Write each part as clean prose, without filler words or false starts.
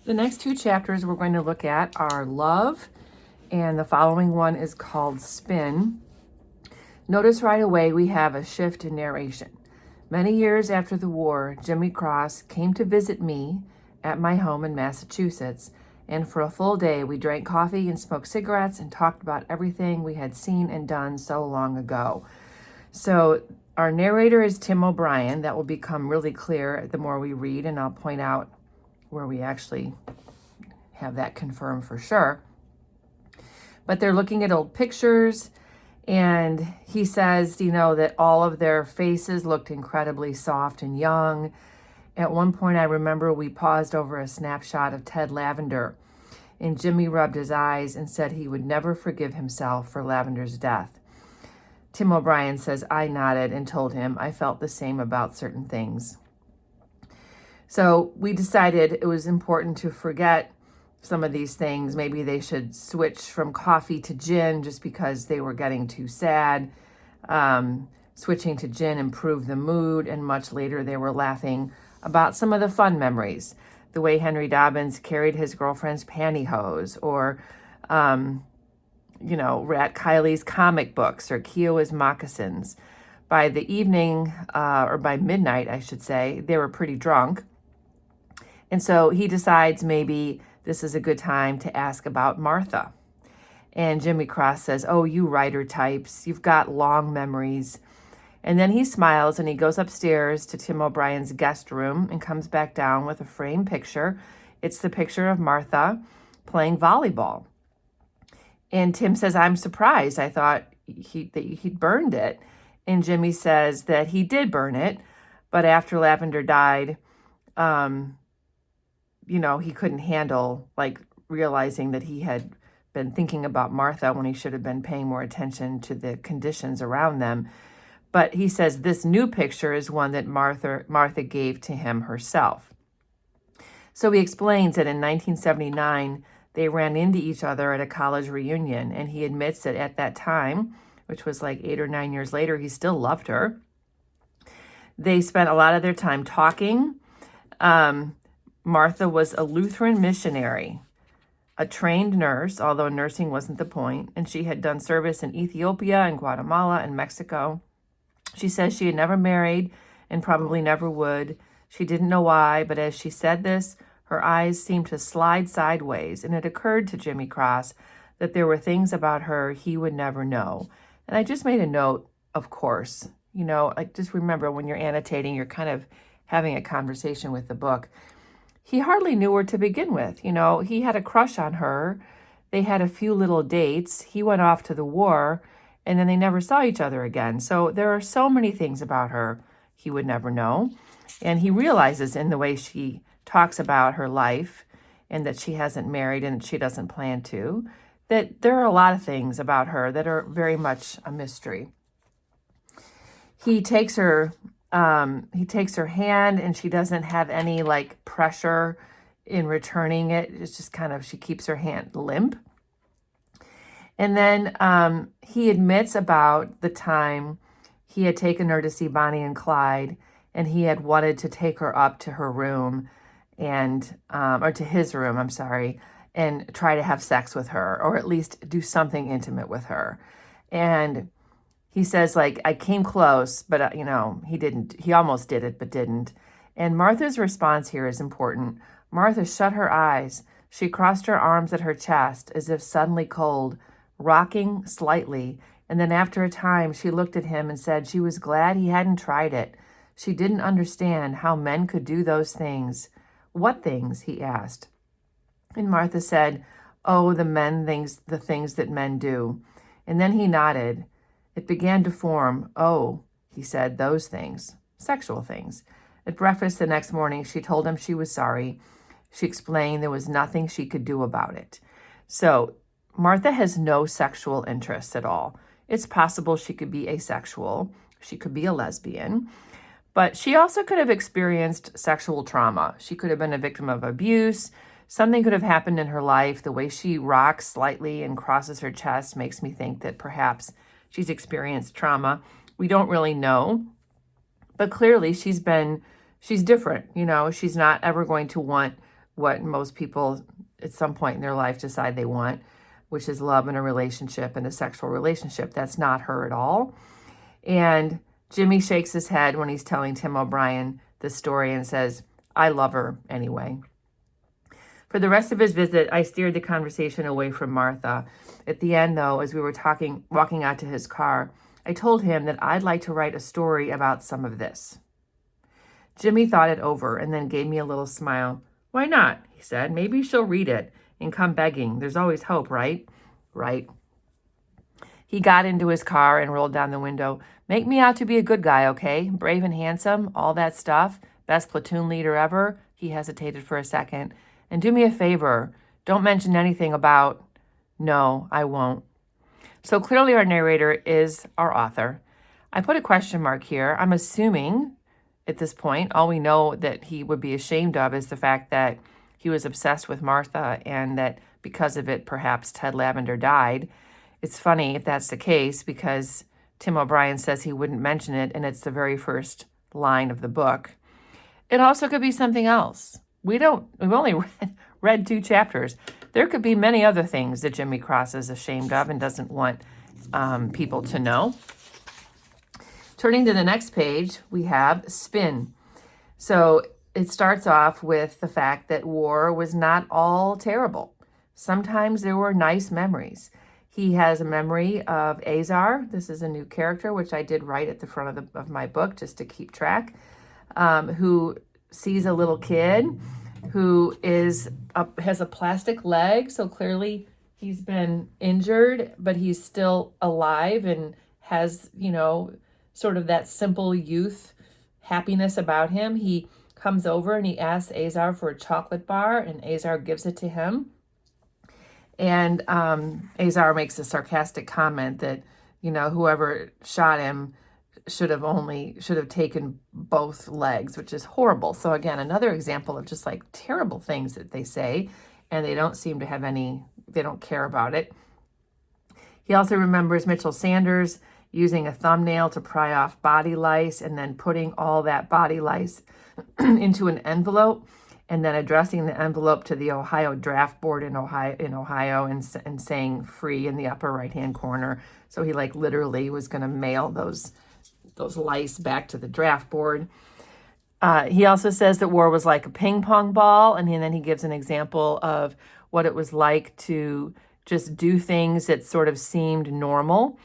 The next two chapters we're going to look at are Love, and the following one is called Spin. Notice right away we have a shift in narration. Many years after the war, Jimmy Cross came to visit me at my home in Massachusetts, and for a full day we drank coffee and smoked cigarettes and talked about everything we had seen and done so long ago. So our narrator is Tim O'Brien. That will become really clear the more we read, and I'll point out where we actually have that confirmed for sure. But they're looking at old pictures, and he says, that all of their faces looked incredibly soft and young. At one point, I remember we paused over a snapshot of Ted Lavender, and Jimmy rubbed his eyes and said he would never forgive himself for Lavender's death. Tim O'Brien says, I nodded and told him I felt the same about certain things. So we decided it was important to forget some of these things. Maybe they should switch from coffee to gin just because they were getting too sad. Switching to gin improved the mood, and much later they were laughing about some of the fun memories. The way Henry Dobbins carried his girlfriend's pantyhose, or, Rat Kiley's comic books, or Kiowa's moccasins. By the evening, or by midnight, I should say, they were pretty drunk. And so he decides maybe this is a good time to ask about Martha. And Jimmy Cross says, oh, you writer types, you've got long memories. And then he smiles and he goes upstairs to Tim O'Brien's guest room and comes back down with a framed picture. It's the picture of Martha playing volleyball. And Tim says, I'm surprised. I thought he'd burned it. And Jimmy says that he did burn it, but after Lavender died, he couldn't handle realizing that he had been thinking about Martha when he should have been paying more attention to the conditions around them. But he says this new picture is one that Martha gave to him herself. So he explains that in 1979, they ran into each other at a college reunion, and he admits that at that time, which was 8 or 9 years later, he still loved her. They spent a lot of their time talking. Martha was a Lutheran missionary, a trained nurse, although nursing wasn't the point, and she had done service in Ethiopia and Guatemala and Mexico. She says she had never married and probably never would. She didn't know why, but as she said this, her eyes seemed to slide sideways, and it occurred to Jimmy Cross that there were things about her he would never know. And I just made a note, of course. Just remember when you're annotating, you're kind of having a conversation with the book. He hardly knew her to begin with. He had a crush on her. They had a few little dates. He went off to the war, and then they never saw each other again. So there are so many things about her he would never know. And he realizes in the way she talks about her life and that she hasn't married and that she doesn't plan to, that there are a lot of things about her that are very much a mystery. He takes her hand, and she doesn't have any pressure in returning it. It's just she keeps her hand limp. And then he admits about the time he had taken her to see Bonnie and Clyde, and he had wanted to take her up to her room or to his room, and try to have sex with her, or at least do something intimate with her. And he says, I came close, but, he didn't. He almost did it, but didn't. And Martha's response here is important. Martha shut her eyes. She crossed her arms at her chest as if suddenly cold, rocking slightly. And then after a time, she looked at him and said she was glad he hadn't tried it. She didn't understand how men could do those things. What things? He asked. And Martha said, oh, the things that men do. And then he nodded. It began to form. Oh, he said, those things, sexual things. At breakfast the next morning, she told him she was sorry. She explained there was nothing she could do about it. So Martha has no sexual interest at all. It's possible she could be asexual. She could be a lesbian. But she also could have experienced sexual trauma. She could have been a victim of abuse. Something could have happened in her life. The way she rocks slightly and crosses her chest makes me think that perhaps she's experienced trauma. We don't really know. But clearly she's different. She's not ever going to want what most people at some point in their life decide they want, which is love in a relationship and a sexual relationship. That's not her at all. And Jimmy shakes his head when he's telling Tim O'Brien the story and says, I love her anyway. For the rest of his visit, I steered the conversation away from Martha. At the end, though, as we were walking out to his car, I told him that I'd like to write a story about some of this. Jimmy thought it over and then gave me a little smile. Why not? He said. Maybe she'll read it and come begging. There's always hope, right? Right. He got into his car and rolled down the window. Make me out to be a good guy, okay? Brave and handsome, all that stuff. Best platoon leader ever. He hesitated for a second. And do me a favor. Don't mention anything about... No, I won't. So clearly our narrator is our author. I put a question mark here. I'm assuming at this point, all we know that he would be ashamed of is the fact that he was obsessed with Martha and that because of it, perhaps Ted Lavender died. It's funny if that's the case because Tim O'Brien says he wouldn't mention it and it's the very first line of the book. It also could be something else. We've only read 2 chapters. There could be many other things that Jimmy Cross is ashamed of and doesn't want people to know. Turning to the next page, we have Spin. So it starts off with the fact that war was not all terrible. Sometimes there were nice memories. He has a memory of Azar. This is a new character, which I did write at the front of my book just to keep track, who sees a little kid who has a plastic leg. So clearly he's been injured, but he's still alive and has, sort of that simple youth happiness about him. He comes over and he asks Azar for a chocolate bar, and Azar gives it to him. And Azar makes a sarcastic comment that, whoever shot him should have taken both legs, which is horrible. So again, another example of just like terrible things that they say, and they don't seem to have they don't care about it. He also remembers Mitchell Sanders using a thumbnail to pry off body lice and then putting all that body lice into an envelope and then addressing the envelope to the Ohio draft board in Ohio and saying free in the upper right-hand corner. So he literally was going to mail those lice back to the draft board. He also says that war was like a ping pong ball, and then he gives an example of what it was like to just do things that sort of seemed normal.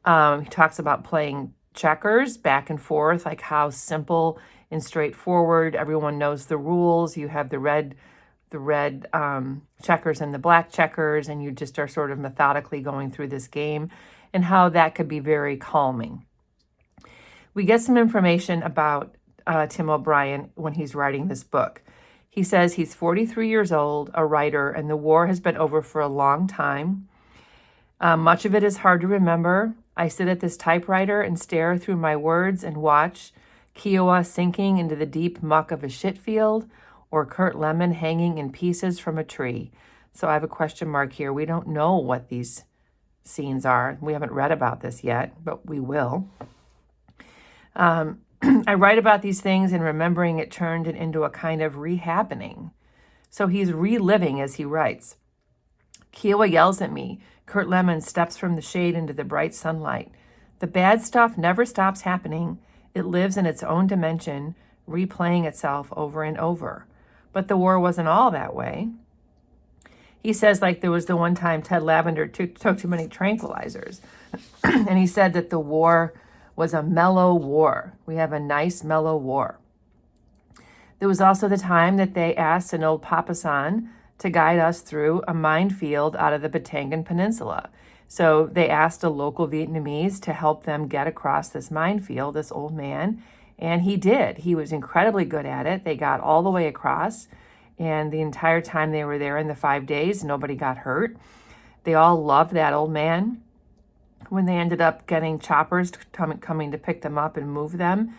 He talks about playing checkers back and forth, like how simple and straightforward. Everyone knows the rules. You have the red checkers and the black checkers, and you just are sort of methodically going through this game, and how that could be very calming. We get some information about Tim O'Brien when he's writing this book. He says he's 43 years old, a writer, and the war has been over for a long time. Much of it is hard to remember. I sit at this typewriter and stare through my words and watch Kiowa sinking into the deep muck of a shit field, or Kurt Lemon hanging in pieces from a tree. So I have a question mark here. We don't know what these scenes are. We haven't read about this yet, but we will. I write about these things and remembering it turned it into a kind of rehabbening. So he's reliving as he writes. Kiowa yells at me. Kurt Lemon steps from the shade into the bright sunlight. The bad stuff never stops happening. It lives in its own dimension, replaying itself over and over. But the war wasn't all that way. He says there was the one time Ted Lavender took too many tranquilizers. And he said that the war was a mellow war. We have a nice mellow war. There was also the time that they asked an old papasan to guide us through a minefield out of the Batangan Peninsula. So they asked a local Vietnamese to help them get across this minefield, this old man, and he did. He was incredibly good at it. They got all the way across, and the entire time they were there in the 5 days, nobody got hurt. They all loved that old man. When they ended up getting choppers coming to pick them up and move them,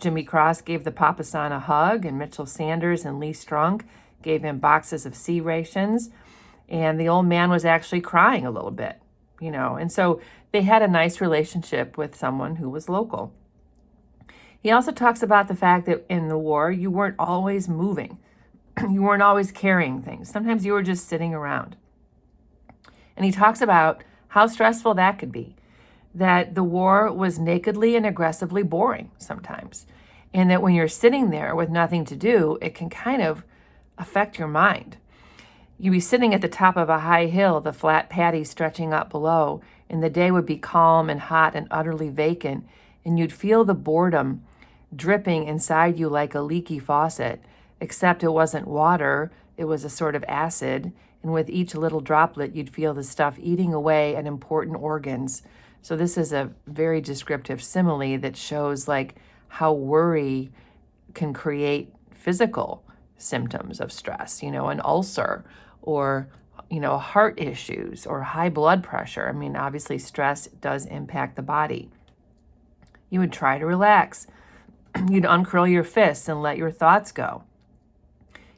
Jimmy Cross gave the papasan a hug, and Mitchell Sanders and Lee Strunk gave him boxes of sea rations, and the old man was actually crying a little bit, and so they had a nice relationship with someone who was local. He also talks about the fact that in the war, you weren't always moving. You weren't always carrying things. Sometimes you were just sitting around. And he talks about how stressful that could be, that the war was nakedly and aggressively boring sometimes, and that when you're sitting there with nothing to do, it can kind of affect your mind. You'd be sitting at the top of a high hill, the flat paddy stretching up below, and the day would be calm and hot and utterly vacant, and you'd feel the boredom dripping inside you like a leaky faucet, except it wasn't water, it was a sort of acid, and with each little droplet, you'd feel the stuff eating away at important organs. So this is a very descriptive simile that shows like how worry can create physical symptoms of stress, an ulcer or, heart issues or high blood pressure. I mean, obviously stress does impact the body. You would try to relax. You'd uncurl your fists and let your thoughts go.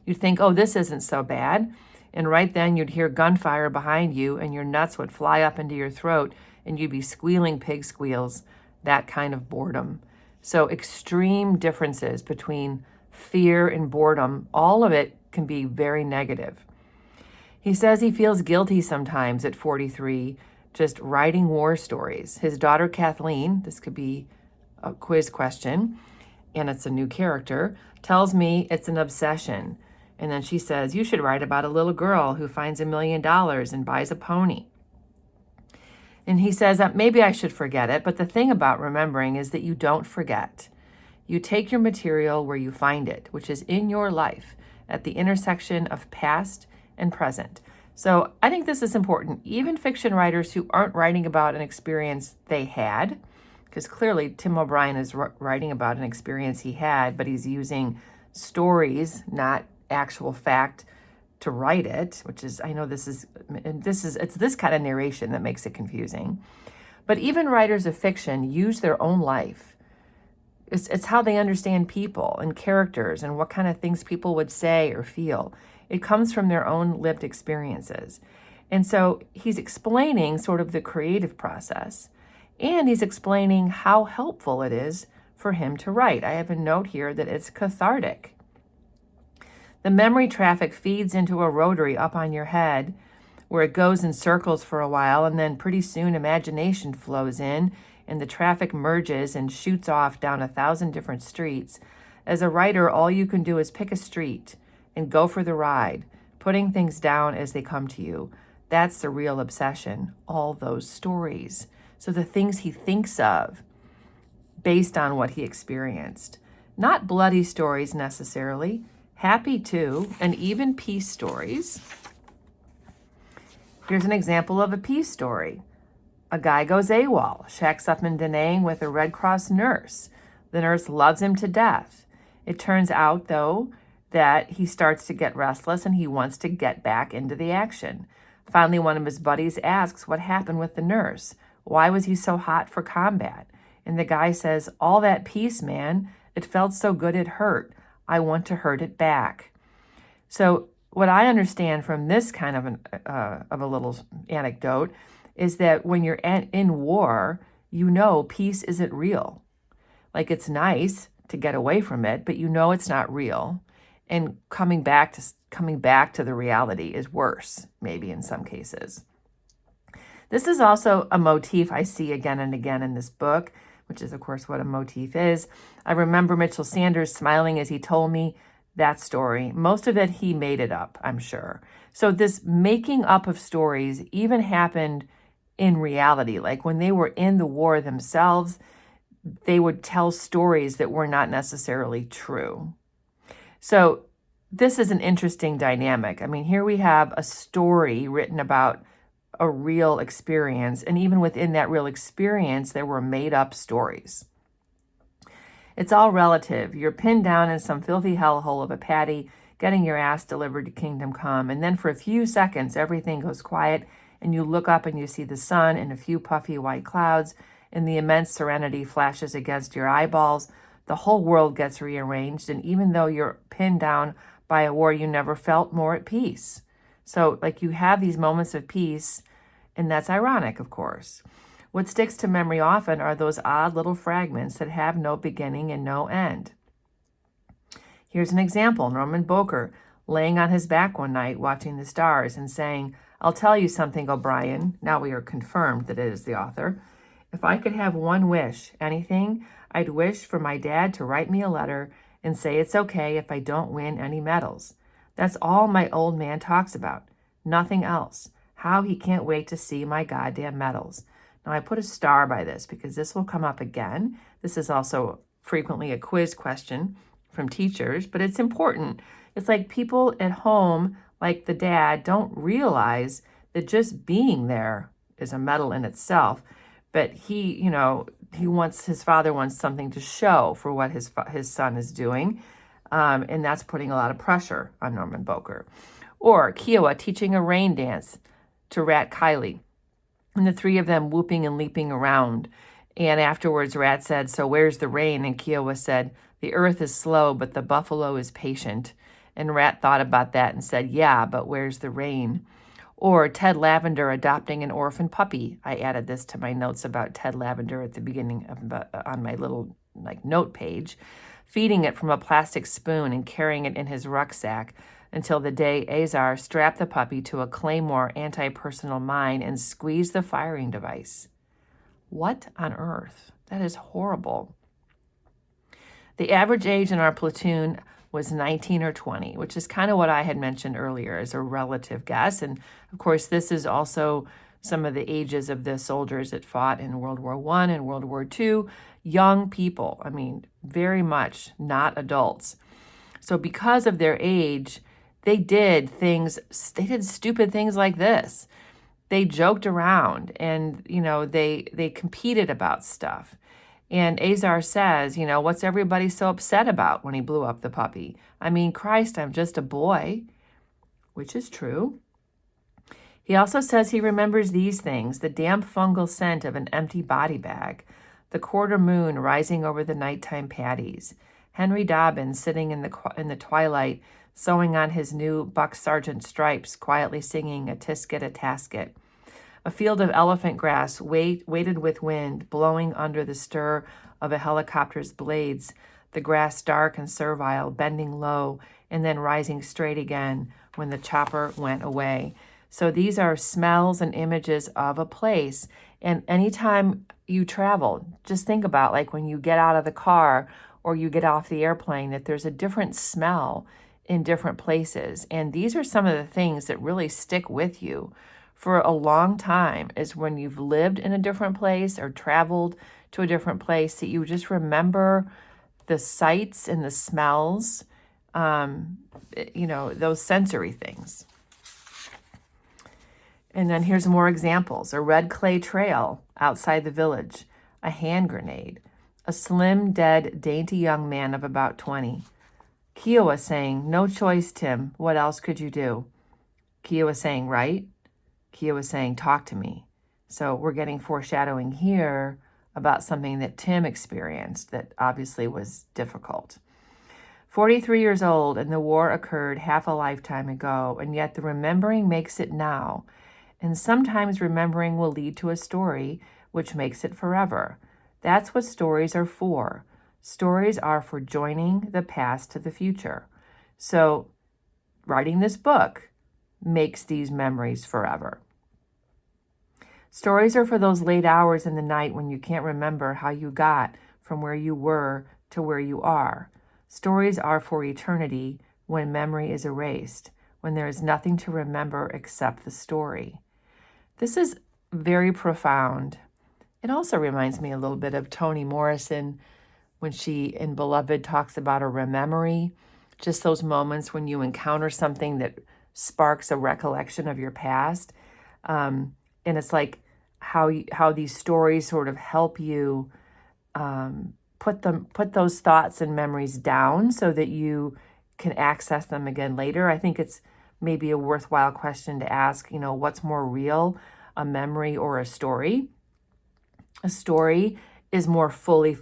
You'd think, oh, this isn't so bad. And right then you'd hear gunfire behind you and your nuts would fly up into your throat and you'd be squealing pig squeals, that kind of boredom. So extreme differences between fear and boredom, all of it can be very negative. He says he feels guilty sometimes at 43, just writing war stories. His daughter Kathleen, this could be a quiz question, and it's a new character, tells me it's an obsession. And then she says, you should write about a little girl who finds $1 million and buys a pony. And he says that maybe I should forget it, but the thing about remembering is that you don't forget. You take your material where you find it, which is in your life, at the intersection of past and present. So I think this is important. Even fiction writers who aren't writing about an experience they had, because clearly Tim O'Brien is writing about an experience he had, but he's using stories, not actual fact, to write it, which is, I know it's this kind of narration that makes it confusing. But even writers of fiction use their own life. It's how they understand people and characters and what kind of things people would say or feel. It comes from their own lived experiences. And so he's explaining sort of the creative process, and he's explaining how helpful it is for him to write. I have a note here that it's cathartic. The memory traffic feeds into a rotary up on your head where it goes in circles for a while, and then pretty soon imagination flows in and the traffic merges and shoots off down 1,000 different streets. As a writer, all you can do is pick a street and go for the ride, putting things down as they come to you. That's the real obsession, all those stories. So the things he thinks of based on what he experienced. Not bloody stories necessarily, happy too, and even peace stories. Here's an example of a peace story. A guy goes AWOL, shacks up in Da Nang with a Red Cross nurse. The nurse loves him to death. It turns out, though, that he starts to get restless and he wants to get back into the action. Finally, one of his buddies asks what happened with the nurse. Why was he so hot for combat? And the guy says, all that peace, man. It felt so good it hurt. I want to hurt it back. So what I understand from this kind of a little anecdote is that when you're in war, peace isn't real. Like, it's nice to get away from it, but it's not real. And coming back to the reality is worse, maybe in some cases. This is also a motif I see again and again in this book, which is, of course, what a motif is. I remember Mitchell Sanders smiling as he told me that story. Most of it, he made it up, I'm sure. So this making up of stories even happened in reality. Like when they were in the war themselves, they would tell stories that were not necessarily true. So this is an interesting dynamic. I mean, here we have a story written about a real experience, and even within that real experience, there were made up stories. It's all relative. You're pinned down in some filthy hellhole of a paddy, getting your ass delivered to kingdom come, and then for a few seconds, everything goes quiet, and you look up and you see the sun and a few puffy white clouds, and the immense serenity flashes against your eyeballs. The whole world gets rearranged, and even though you're pinned down by a war, you never felt more at peace. So, you have these moments of peace, and that's ironic, of course. What sticks to memory often are those odd little fragments that have no beginning and no end. Here's an example. Norman Boker laying on his back one night watching the stars and saying, "I'll tell you something, O'Brien." Now we are confirmed that it is the author. "If I could have one wish, anything, I'd wish for my dad to write me a letter and say it's okay if I don't win any medals. That's all my old man talks about. Nothing else. How he can't wait to see my goddamn medals." Now I put a star by this because this will come up again. This is also frequently a quiz question from teachers, but it's important. It's like people at home, like the dad, don't realize that just being there is a medal in itself. But his father wants something to show for what his son is doing, and that's putting a lot of pressure on Norman Boker. Or Kiowa teaching a rain dance to Rat Kiley, and the three of them whooping and leaping around. And afterwards, Rat said, "So where's the rain?" And Kiowa said, "The earth is slow, but the buffalo is patient." And Rat thought about that and said, "Yeah, but where's the rain?" Or Ted Lavender adopting an orphan puppy. I added this to my notes about Ted Lavender at the beginning on my little note page. Feeding it from a plastic spoon and carrying it in his rucksack until the day Azar strapped the puppy to a Claymore anti-personal mine and squeezed the firing device. What on earth? That is horrible. The average age in our platoon was 19 or 20, which is kind of what I had mentioned earlier as a relative guess. And of course, this is also some of the ages of the soldiers that fought in World War I and World War II. Young people, very much not adults. So because of their age, they did stupid things like this. They joked around and, they competed about stuff. And Azar says, "What's everybody so upset about?" when he blew up the puppy. Christ, I'm just a boy, which is true. He also says he remembers these things: the damp fungal scent of an empty body bag, the quarter moon rising over the nighttime paddies, Henry Dobbins sitting in the twilight sewing on his new buck sergeant stripes, quietly singing a tisket a tasket. A field of elephant grass weighted with wind, blowing under the stir of a helicopter's blades, the grass dark and servile, bending low, and then rising straight again when the chopper went away. So these are smells and images of a place. And anytime you travel, just think about when you get out of the car or you get off the airplane, that there's a different smell in different places. And these are some of the things that really stick with you for a long time, is when you've lived in a different place or traveled to a different place, that you just remember the sights and the smells, those sensory things. And then here's more examples: a red clay trail outside the village, a hand grenade, a slim, dead, dainty young man of about 20. Kiowa saying, "No choice, Tim. What else could you do?" Kiowa saying, "Right?" Kiowa saying, "Talk to me." So we're getting foreshadowing here about something that Tim experienced that obviously was difficult. 43 years old, and the war occurred half a lifetime ago, and yet the remembering makes it now. And sometimes remembering will lead to a story which makes it forever. That's what stories are for. Stories are for joining the past to the future. So writing this book makes these memories forever. Stories are for those late hours in the night when you can't remember how you got from where you were to where you are. Stories are for eternity when memory is erased, when there is nothing to remember except the story. This is very profound. It also reminds me a little bit of Toni Morrison when she, in Beloved, talks about a rememory, just those moments when you encounter something that sparks a recollection of your past. And it's like how these stories sort of help you put those thoughts and memories down so that you can access them again later. I think it's maybe a worthwhile question to ask, what's more real, a memory or a story? A story is more fully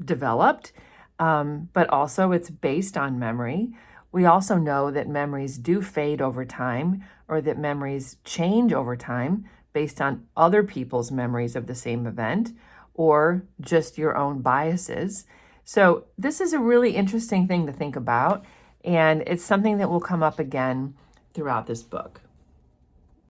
developed, but also it's based on memory. We also know that memories do fade over time, or that memories change over time based on other people's memories of the same event, or just your own biases. So this is a really interesting thing to think about. And it's something that will come up again throughout this book.